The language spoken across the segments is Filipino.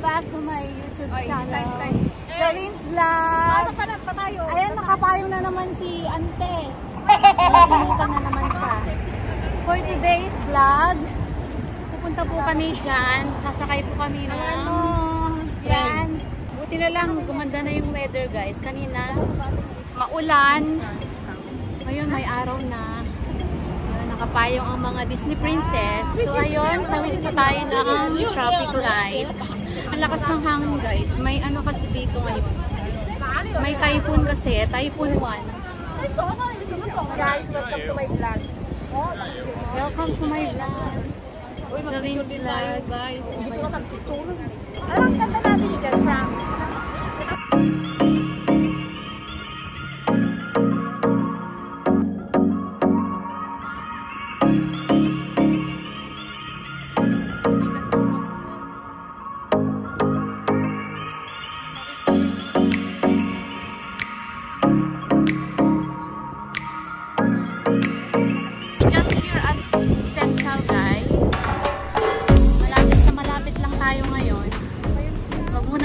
back to my YouTube channel. Jolene's Vlog. Ayan, nakapayong na naman si Ante. Nakalimutan na naman siya. For today's vlog, pupunta po kami dyan. Sasakay po kami ng yan. Buti na lang, gumanda na yung weather guys. Kanina, maulan. Ngayon, may araw na. Nakapayong ang mga Disney princess. So ayun, tawid po tayo ng traffic light. Ang lakas ng hangin guys. May ano kasi dito ngayon. May typhoon kasi. Typhoon 1. Guys, welcome to my vlog. Welcome to my vlog. Jolene's Vlog. Guys, hindi ko na mag-picture. Anong ganda natin dyan, Frank?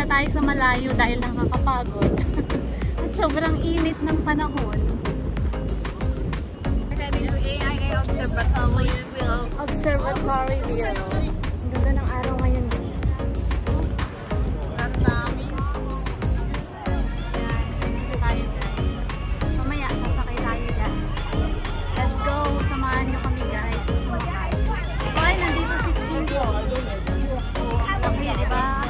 Tayo sa malayo dahil nakakapagod. At sobrang init ng panahon. Observatory view. Ang ganda ng araw ngayon guys. Ang dami. Yan. Dito tayo guys. Mamaya sasakay tayo dyan. Let's go. Samahan nyo kami guys. Sumakay. Ay, nandito si Kingo. Laki, diba?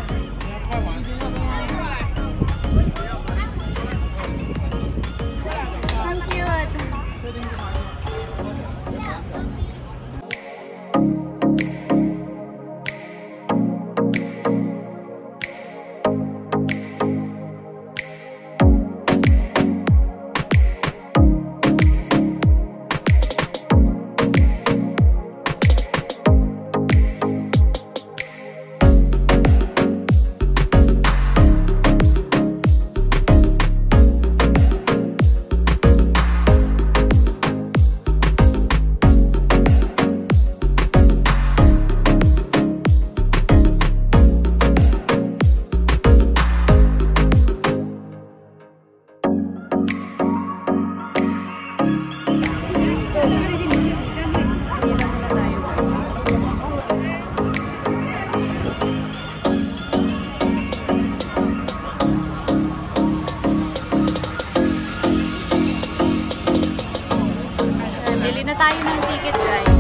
Bili na tayo ng ticket guys.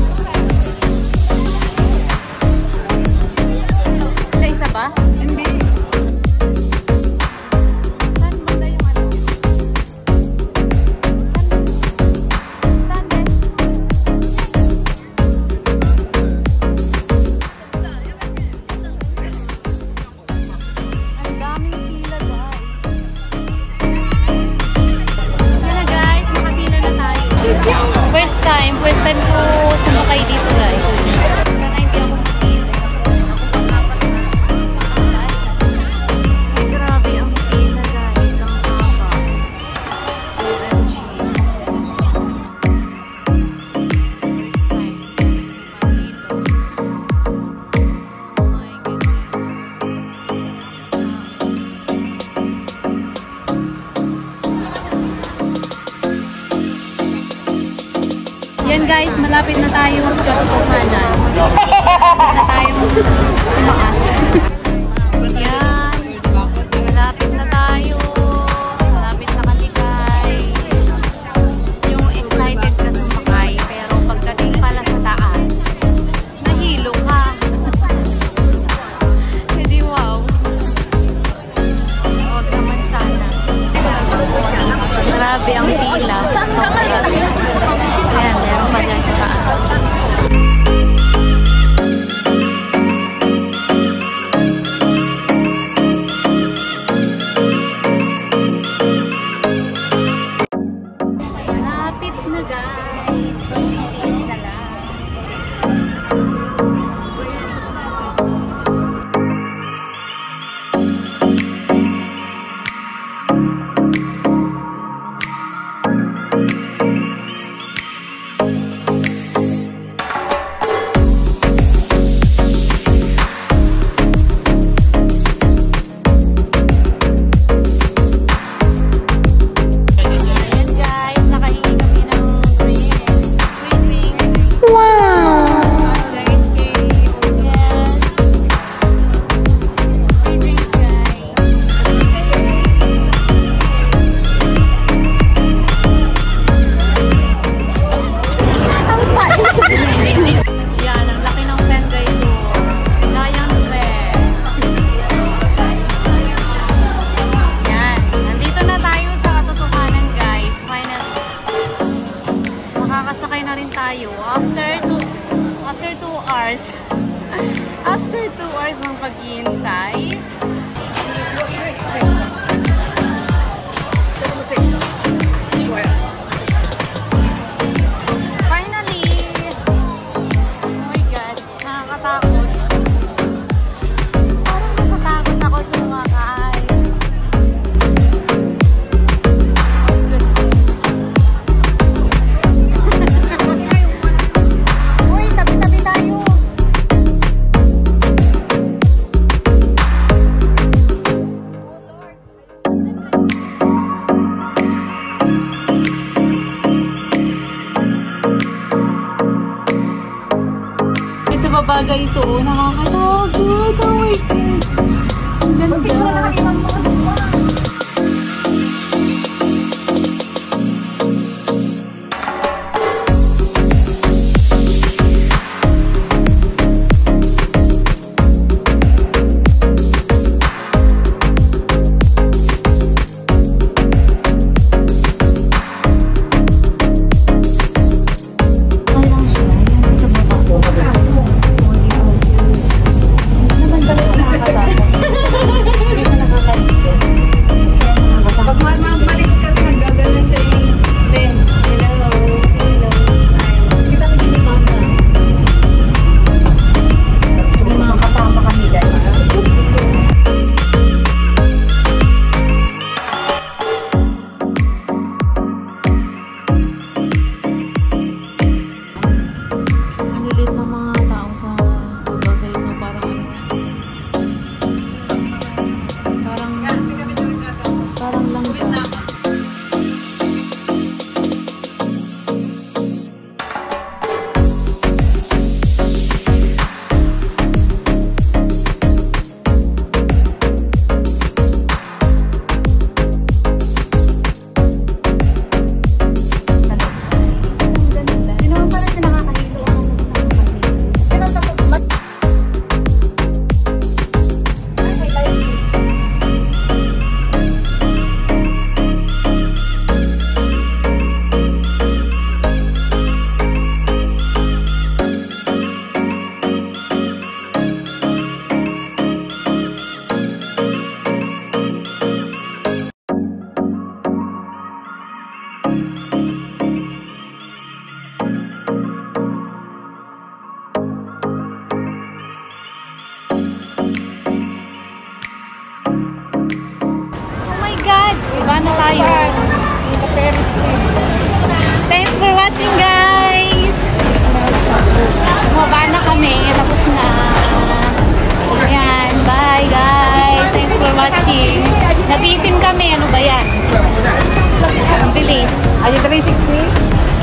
Sa isa ba? Hindi. Saan mo na yung ano? Saan din? Ang daming pila guys. Yan na guys, nakapila na tayo. First time ko sumakay dito guys. Sana hindi ako makita. Ay, grabe ang pila guys. Ang haba. OMG. First time. Oh my goodness. Yan guys, malapit na tayo sa katotohanan. Malapit na tayong tumaas. Yan. Malapit na tayo. Malapit na kami guys. Yung excited ka sumakay, pero pagdating pala sa taas, nahilo ka. Hindi wow. Huwag naman sana. Grabe ang pila. Ayan, meron pa dyan sa taas. baba guys. Oo, nakakatagod. Oh my God. Ang ganda. Paano tayo? Thanks for watching guys! Bumaba na kami. Tapos na. Ayan. Bye guys. Thanks for watching. Nabitin kami. Ano ba yan? Ang bilis. Are you 360?